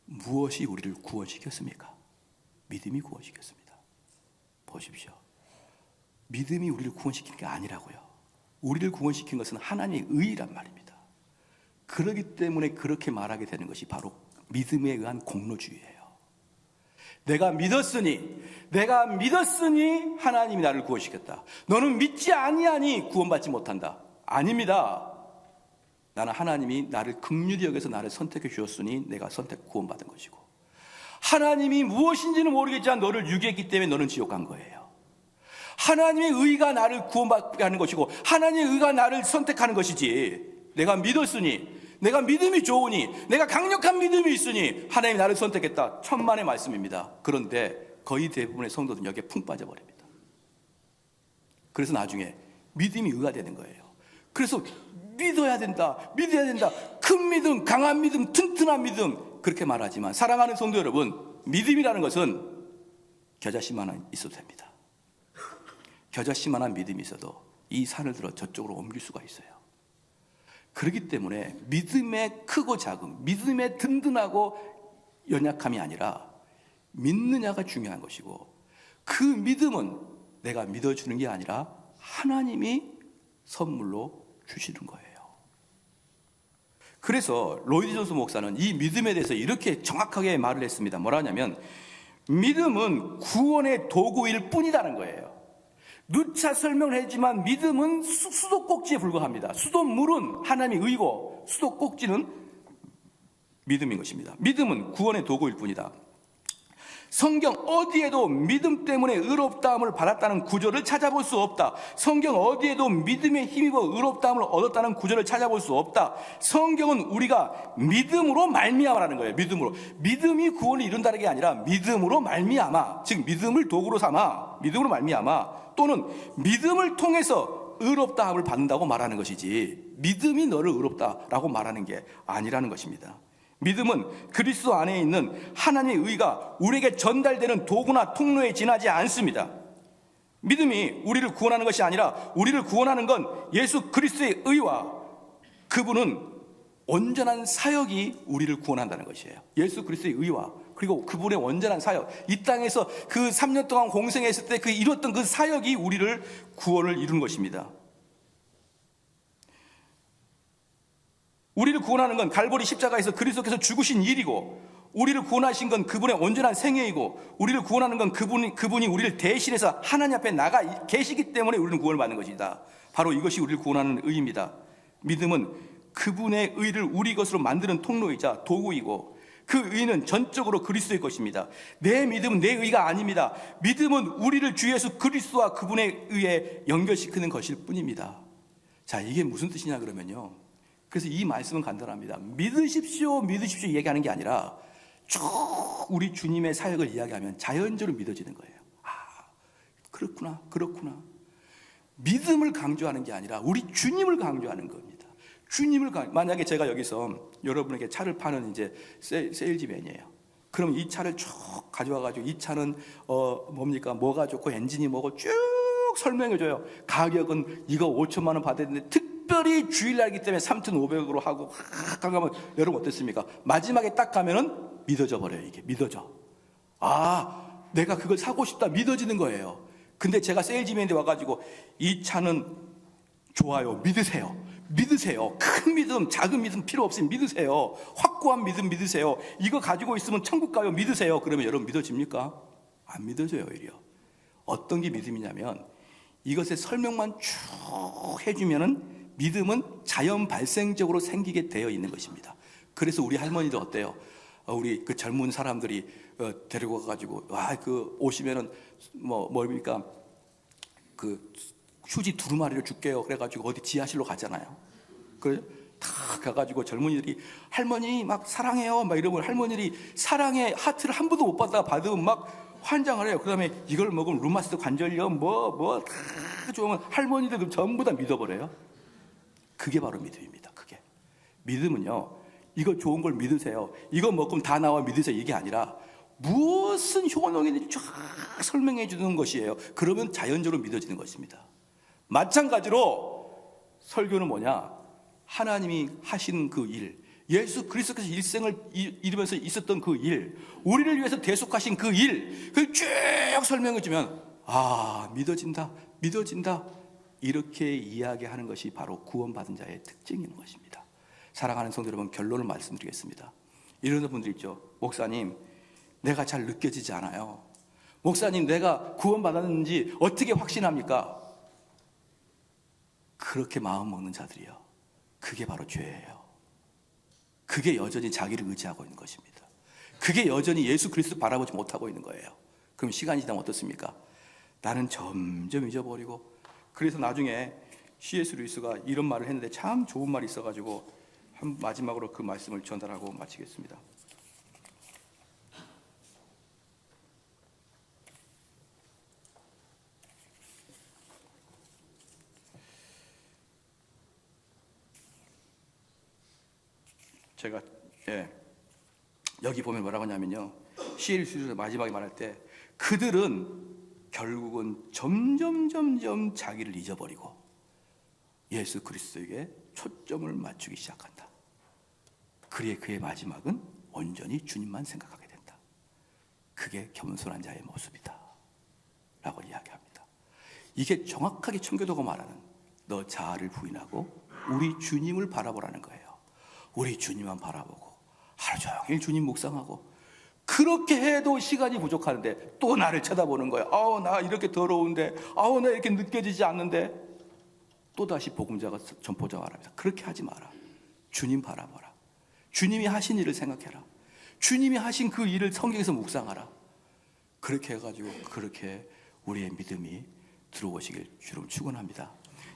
무엇이 우리를 구원시켰습니까? 믿음이 구원시켰습니다. 보십시오. 믿음이 우리를 구원시키는 게 아니라고요. 우리를 구원시킨 것은 하나님의 의란 말입니다. 그렇기 때문에 그렇게 말하게 되는 것이 바로 믿음에 의한 공로주의예요. 내가 믿었으니 하나님이 나를 구원시켰다. 너는 믿지 아니하니 구원받지 못한다. 아닙니다. 나는 하나님이 나를 긍휼히 여겨서 나를 선택해 주셨으니 내가 구원받은 것이고, 하나님이 무엇인지는 모르겠지만 너를 유기했기 때문에 너는 지옥 간 거예요. 하나님의 의가 나를 구원받게 하는 것이고 하나님의 의가 나를 선택하는 것이지, 내가 믿었으니, 내가 믿음이 좋으니, 내가 강력한 믿음이 있으니 하나님이 나를 선택했다. 천만의 말씀입니다. 그런데 거의 대부분의 성도들은 여기에 푹 빠져버립니다. 그래서 나중에 믿음이 의가 되는 거예요. 그래서 믿어야 된다, 믿어야 된다, 큰 믿음, 강한 믿음, 튼튼한 믿음, 그렇게 말하지만 사랑하는 성도 여러분, 믿음이라는 것은 겨자씨만 있어도 됩니다. 겨자씨만한 믿음이 있어도 이 산을 들어 저쪽으로 옮길 수가 있어요. 그렇기 때문에 믿음의 크고 작음, 믿음의 든든하고 연약함이 아니라 믿느냐가 중요한 것이고, 그 믿음은 내가 믿어주는 게 아니라 하나님이 선물로 주시는 거예요. 그래서 로이드 존스 목사는 이 믿음에 대해서 이렇게 정확하게 말을 했습니다. 뭐라냐면 믿음은 구원의 도구일 뿐이라는 거예요. 누차 설명을 했지만 믿음은 수도꼭지에 불과합니다. 수돗물은 하나님의 의고 수도꼭지는 믿음인 것입니다. 믿음은 구원의 도구일 뿐이다. 성경 어디에도 믿음 때문에 의롭다함을 받았다는 구절을 찾아볼 수 없다. 성경 어디에도 믿음에 힘입어 의롭다함을 얻었다는 구절을 찾아볼 수 없다. 성경은 우리가 믿음으로 말미암아라는 거예요. 믿음이 구원을 이룬다는 게 아니라 믿음으로 말미암아, 즉 믿음을 도구로 삼아, 믿음으로 말미암아, 또는 믿음을 통해서 의롭다함을 받는다고 말하는 것이지, 믿음이 너를 의롭다라고 말하는 게 아니라는 것입니다. 믿음은 그리스도 안에 있는 하나님의 의가 우리에게 전달되는 도구나 통로에 지나지 않습니다. 믿음이 우리를 구원하는 것이 아니라 우리를 구원하는 건 예수 그리스도의 의와 그분은 온전한 사역이 우리를 구원한다는 것이에요. 예수 그리스도의 의와 그리고 그분의 온전한 사역, 이 땅에서 그 3년 동안 공생했을 때 그 이뤘던 그 사역이 우리를 구원을 이루는 것입니다. 우리를 구원하는 건 갈보리 십자가에서 그리스도께서 죽으신 일이고, 우리를 구원하신 건 그분의 온전한 생애이고, 우리를 구원하는 건 그분이 우리를 대신해서 하나님 앞에 나가 계시기 때문에 우리는 구원을 받는 것이다. 바로 이것이 우리를 구원하는 의입니다. 믿음은 그분의 의를 우리 것으로 만드는 통로이자 도구이고, 그 의는 전적으로 그리스도의 것입니다. 내 믿음은 내 의가 아닙니다. 믿음은 우리를 주 예수 그리스도와 그분의 의에 연결시키는 것일 뿐입니다. 자, 이게 무슨 뜻이냐 그러면요, 그래서 이 말씀은 간단합니다. 믿으십시오 얘기하는 게 아니라 쭉 우리 주님의 사역을 이야기하면 자연적으로 믿어지는 거예요. 아, 그렇구나. 믿음을 강조하는 게 아니라 우리 주님을 강조하는 겁니다. 만약에 제가 여기서 여러분에게 차를 파는 이제 세일즈맨이에요. 그럼 이 차를 쭉 가져와가지고 이 차는 뭡니까? 뭐가 좋고 엔진이 뭐고 쭉 설명해줘요. 가격은 이거 5천만 원 받아야 되는데 특별히 주일날이기 때문에 3,500으로 하고 가면 여러분 어땠습니까? 마지막에 딱 가면은 믿어져 버려요. 이게 믿어져. 아, 내가 그걸 사고 싶다 믿어지는 거예요. 근데 제가 세일즈맨인데 와가지고 이 차는 좋아요, 믿으세요. 큰 믿음, 작은 믿음 필요 없으면 믿으세요. 확고한 믿음 믿으세요. 이거 가지고 있으면 천국 가요, 믿으세요. 그러면 여러분 믿어집니까? 안 믿어져요. 오히려 어떤 게 믿음이냐면 이것의 설명만 쭉 해주면은 믿음은 자연 발생적으로 생기게 되어 있는 것입니다. 그래서 우리 할머니들 어때요? 우리 그 젊은 사람들이 데리고 가가지고 오시면은 뭡니까? 그 휴지 두루마리를 줄게요. 그래가지고 어디 지하실로 가잖아요. 다 가가지고 젊은이들이 할머니 막 사랑해요 막 이러면 할머니들이 사랑의 하트를 한 번도 못 받다가 받으면 막 환장을 해요. 그 다음에 이걸 먹으면 루마티드 관절염 다 좋으면 할머니들도 전부 다 믿어버려요. 그게 바로 믿음입니다. 그게 믿음은요, 이거 좋은 걸 믿으세요, 이거 먹으면 다 나와 믿으세요, 이게 아니라 무슨 효능인지 쫙 설명해 주는 것이에요. 그러면 자연적으로 믿어지는 것입니다. 마찬가지로 설교는 뭐냐, 하나님이 하신 그 일, 예수 그리스도께서 일생을 이루면서 있었던 그 일, 우리를 위해서 대속하신 그 일, 그걸 쭉 설명해 주면 믿어진다 이렇게 이야기하는 것이 바로 구원받은 자의 특징인 것입니다. 사랑하는 성도 여러분, 결론을 말씀드리겠습니다. 이런 분들 있죠. 목사님, 내가 잘 느껴지지 않아요. 목사님, 내가 구원받았는지 어떻게 확신합니까? 그렇게 마음 먹는 자들이요, 그게 바로 죄예요. 그게 여전히 자기를 의지하고 있는 것입니다. 그게 여전히 예수 그리스도 바라보지 못하고 있는 거예요. 그럼 시간이 지나면 어떻습니까? 나는 점점 잊어버리고, 그래서 나중에 C.S. 루이스가 이런 말을 했는데 참 좋은 말이 있어가지고 마지막으로 그 말씀을 전달하고 마치겠습니다. 제가 여기 보면 뭐라고 하냐면요, C.S. 루이스가 마지막에 말할 때 그들은 결국은 점점 자기를 잊어버리고 예수 그리스도에게 초점을 맞추기 시작한다. 그의 마지막은 온전히 주님만 생각하게 된다. 그게 겸손한 자의 모습이다 라고 이야기합니다. 이게 정확하게 청교도가 말하는 너 자아를 부인하고 우리 주님을 바라보라는 거예요. 우리 주님만 바라보고 하루 종일 주님 묵상하고, 그렇게 해도 시간이 부족하는데 또 나를 쳐다보는 거야. 나 이렇게 더러운데, 나 이렇게 느껴지지 않는데, 또다시 복음자가 전포자가 말합니다. 그렇게 하지 마라. 주님 바라봐라. 주님이 하신 일을 생각해라. 주님이 하신 그 일을 성경에서 묵상하라. 그렇게 해가지고 그렇게 우리의 믿음이 들어오시길 주로 축원합니다.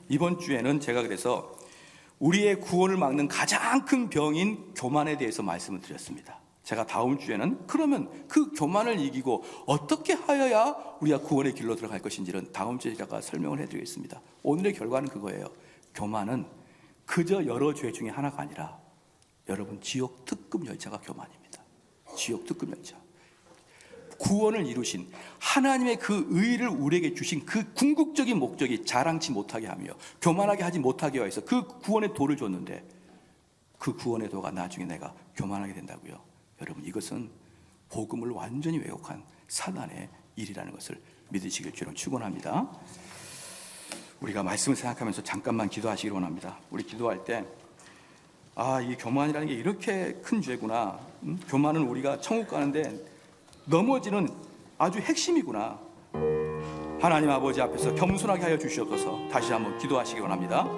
이번 주에는 제가 그래서 우리의 구원을 막는 가장 큰 병인 교만에 대해서 말씀을 드렸습니다. 제가 다음 주에는 그러면 그 교만을 이기고 어떻게 하여야 우리가 구원의 길로 들어갈 것인지는 다음 주에 제가 설명을 해드리겠습니다. 오늘의 결과는 그거예요. 교만은 그저 여러 죄 중에 하나가 아니라 여러분, 지옥 특급 열차가 교만입니다. 지옥 특급 열차. 구원을 이루신 하나님의 그 의를 우리에게 주신 그 궁극적인 목적이 자랑치 못하게 하며 교만하게 하지 못하게 해서 그 구원의 도를 줬는데, 그 구원의 도가 나중에 내가 교만하게 된다고요. 여러분, 이것은 복음을 완전히 왜곡한 사단의 일이라는 것을 믿으시길 주로 축원합니다. 우리가 말씀을 생각하면서 잠깐만 기도하시길 원합니다. 우리 기도할 때 이 교만이라는 게 이렇게 큰 죄구나, 교만은 우리가 천국 가는데 넘어지는 아주 핵심이구나. 하나님 아버지 앞에서 겸손하게 하여 주시옵소서. 다시 한번 기도하시기 원합니다.